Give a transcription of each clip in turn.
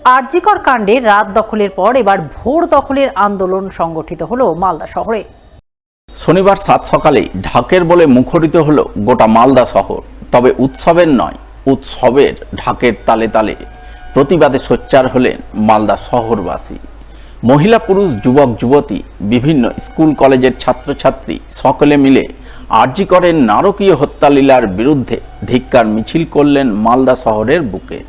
আরজিকর কাণ্ডে রাত দখলের পর এবার ভোর দখলের আন্দোলন সংগঠিত হলো মালদা শহরে। শনিবার সাত সকালে ঢাকের বলে মুখরিত হলো গোটা মালদা শহর। তবে উৎসবের নয়, উৎসবের ঢাকের তালে তালে প্রতিবাদে সোচ্চার হলেন মালদা শহরবাসী। মহিলা, পুরুষ, যুবক, যুবতী, বিভিন্ন স্কুল কলেজের ছাত্রছাত্রী সকলে মিলে আরজিকরের নারকীয় হত্যালীলার বিরুদ্ধে ধিক্কার মিছিল করলেন মালদা শহরের বুকে।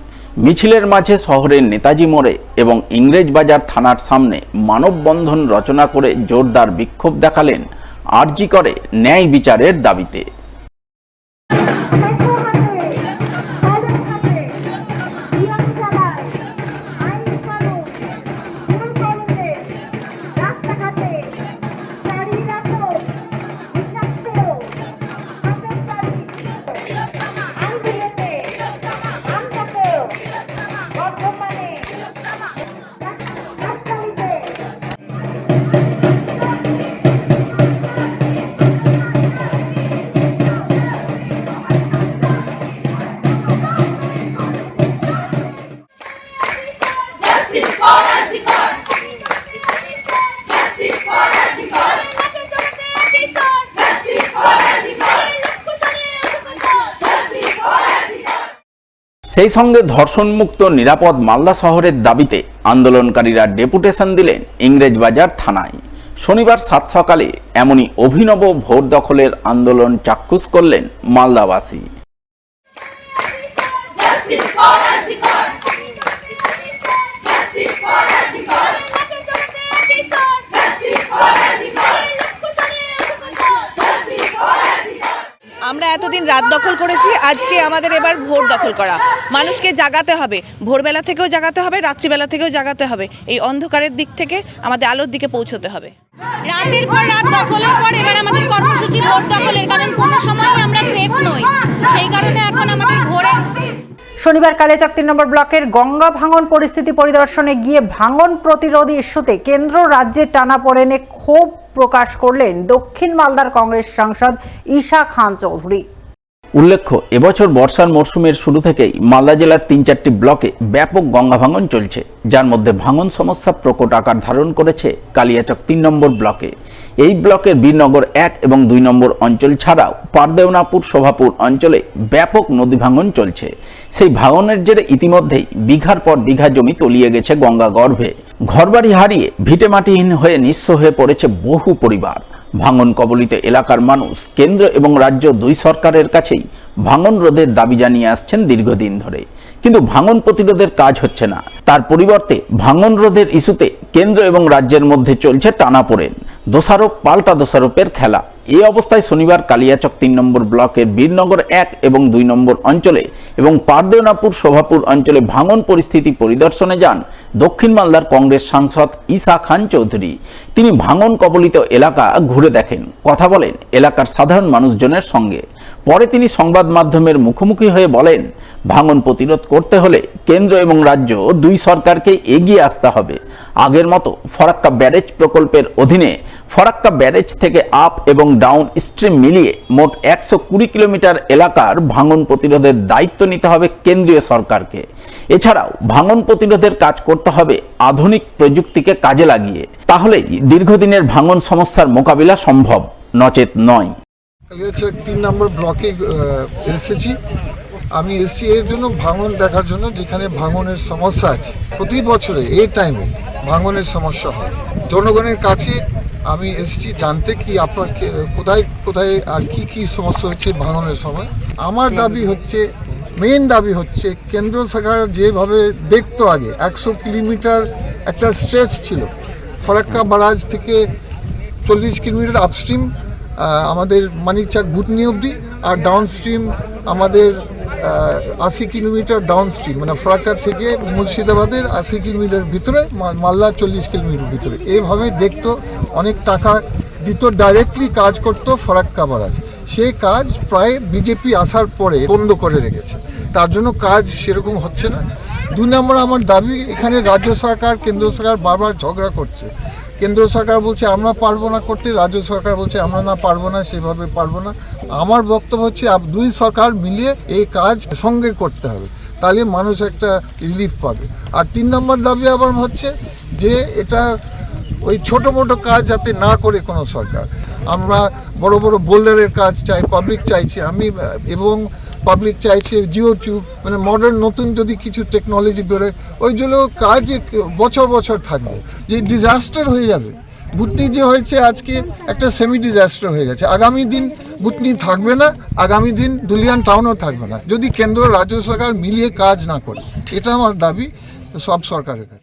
মিছিলের মাঝে শহরের নেতাজি মোড়ে এবং ইংরেজবাজার থানার সামনে মানববন্ধন রচনা করে জোরদার বিক্ষোভ দেখালেন আরজিকরে ন্যায় বিচারের দাবিতে। সেই সঙ্গে ধর্ষণমুক্ত নিরাপদ মালদা শহরের দাবিতে আন্দোলনকারীরা ডেপুটেশন দিলেন ইংরেজবাজার থানায়। শনিবার সাত সকালে এমনই অভিনব ভোট দখলের আন্দোলন চাক্ষুষ করলেন মালদাবাসী। আমরা এতদিন রাত দখল করেছি, আজকে আমাদের এবার ভোর দখল করা। মানুষকে জাগাতে হবে, ভোরবেলা থেকেও জাগাতে হবে, রাত্রিবেলা থেকেও জাগাতে হবে। এই অন্ধকারের দিক থেকে আমাদের আলোর দিকে পৌঁছতে হবে। রাতের পর রাত দখলের পর এবার আমাদের কর্মসূচি ভোর দখলের, কারণ কোনো সময় আমরা সেফ নই, সেই কারণে এখন আমাদের ভোরে। শনিবার কালিয়াচক 3 নম্বর ব্লকের গঙ্গা ভাঙন পরিস্থিতি পরিদর্শনে গিয়ে ভাঙন প্রতিরোধী ইস্যুতে কেন্দ্র রাজ্যের টানাপোড়েনে ক্ষোভ প্রকাশ করলেন দক্ষিণ মালদার কংগ্রেস সাংসদ ঈশা খান চৌধুরী। উল্লেখ্য, এবছর বর্ষার মরশুমের শুরু থেকেই মালদা জেলার 3-4টি ব্লকে ব্যাপক গঙ্গা ভাঙন চলছে, যার মধ্যে ভাঙন সমস্যা প্রকট আকার ধারণ করেছে কালিয়াচক 3 নম্বর ব্লকে। এই ব্লকের বীরনগর 1 এবং 2 নম্বর অঞ্চল ছাড়াও পারদেওনাপুর, শোভাপুর অঞ্চলে ব্যাপক নদী ভাঙন চলছে। সেই ভাঙনের জেরে ইতিমধ্যেই বিঘার পর বিঘা জমি তলিয়ে গেছে গঙ্গা গর্ভে। ঘরবাড়ি হারিয়ে ভিটেমাটিহীন হয়ে নিঃস্ব হয়ে পড়েছে বহু পরিবার। ভাঙন কবলিত এলাকার মানুষ কেন্দ্র এবং রাজ্য দুই সরকারের কাছেই ভাঙন রোধের দাবি জানিয়ে আসছেন দীর্ঘদিন ধরে, কিন্তু ভাঙন প্রতিরোধের কাজ হচ্ছে না। তার পরিবর্তে ভাঙন রোধের ইস্যুতে কেন্দ্র এবং রাজ্যের মধ্যে চলছে টানাপোড়েন, দোষারোপ পাল্টা দোষারোপের খেলা। এই অবস্থায় শনিবার কালিয়াচক 3 নম্বর ব্লকের বীরনগর 1 এবং 2 নম্বর অঞ্চলে এবং পারদেওনাপুর, শোভাপুর অঞ্চলে ভাঙন পরিস্থিতি পরিদর্শনে যান দক্ষিণ মালদার কংগ্রেস সাংসদ ঈশা খান চৌধুরী। তিনি ভাঙন কবলিত এলাকা ঘুরে দেখেন, কথা বলেন এলাকার সাধারণ মানুষজনের সঙ্গে। পরে তিনি সংবাদ মাধ্যমের মুখোমুখি হয়ে বলেন, ভাঙন প্রতিরোধ করতে হলে কেন্দ্র এবং রাজ্য দুই সরকারকে এগিয়ে আসতে হবে। আগের মতো ফরাক্কা ব্যারেজ প্রকল্পের অধীনে ফরাক্কা ব্যারেজ থেকে আপ এবং ডাউন স্ট্রিম মিলিয়ে মোট 120 কিলোমিটার এলাকার ভাঙন প্রতিরোধের দায়িত্ব নিতে হবে কেন্দ্রীয় সরকারকে। এছাড়াও ভাঙন প্রতিরোধের কাজ করতে হবে আধুনিক প্রযুক্তিকে কাজে লাগিয়ে, তাহলেই দীর্ঘদিনের ভাঙন সমস্যার মোকাবিলা সম্ভব, নচেত নয়। কালিয়াচক 3 নম্বর ব্লকে এসেছি। আমি এসেছি এর জন্য ভাঙন দেখার জন্য, যেখানে ভাঙনের সমস্যা আছে। প্রতি বছরে এই টাইমে ভাঙনের সমস্যা হয়। জনগণের কাছে আমি এসেছি জানতে কি আপনার কোথায় কোথায় আর কি সমস্যা হচ্ছে ভাঙনের সময়। আমার দাবি হচ্ছে, মেন দাবি হচ্ছে, কেন্দ্র সরকার যেভাবে দেখতো আগে 100 কিলোমিটার একটা স্ট্রেচ ছিল, ফরাক্কা ব্যারাজ থেকে 40 কিলোমিটার আপস্ট্রিম আমাদের মানিকচাক ভুটনি অবধি, আর ডাউনস্ট্রিম আমাদের 80 কিলোমিটার ডাউনস্ট্রিম, মানে ফরাক্কা থেকে মুর্শিদাবাদের 80 কিলোমিটার ভিতরে, মালদা 40 কিলোমিটার ভিতরে। এইভাবে দেখতো, অনেক টাকা দিত, ডাইরেক্টলি কাজ করতো ফরাক্কা ব্যারাজ। সেই কাজ প্রায় বিজেপি আসার পরে বন্ধ করে রেখেছে, তার জন্য কাজ সেরকম হচ্ছে না। 2 নম্বর আমার দাবি, এখানে রাজ্য সরকার কেন্দ্র সরকার বারবার ঝগড়া করছে। কেন্দ্র সরকার বলছে আমরা পারবো না করতে, রাজ্য সরকার বলছে আমরা না পারবো না, সেভাবে পারবো না। আমার বক্তব্য হচ্ছে দুই সরকার মিলিয়ে এই কাজ সঙ্গে করতে হবে। তাহলে মানুষ একটা রিলিফ পাবে। আর 3 নম্বর দাবি আবার হচ্ছে যে এটা ওই ছোটো মোটো কাজ যাতে না করে কোনো সরকার, আমরা বড় বড় বোল্ডারের কাজ চাই, পাবলিক চাইছে, আমি এবং পাবলিক চাইছে জিও টিউব, মানে মডার্ন নতুন যদি কিছু টেকনোলজি বেরোয় ওইগুলো কাজ বছর বছর থাকবে। যে ডিজাস্টার হয়ে যাবে, ভুতনি যে হয়েছে আজকে একটা সেমি ডিজাস্টার হয়ে গেছে, আগামী দিন ভুতনি থাকবে না, আগামী দিন ধুলিয়ান টাউনও থাকবে না যদি কেন্দ্র রাজ্য সরকার মিলিয়ে কাজ না করে। এটা আমার দাবি সব সরকারের কাছে।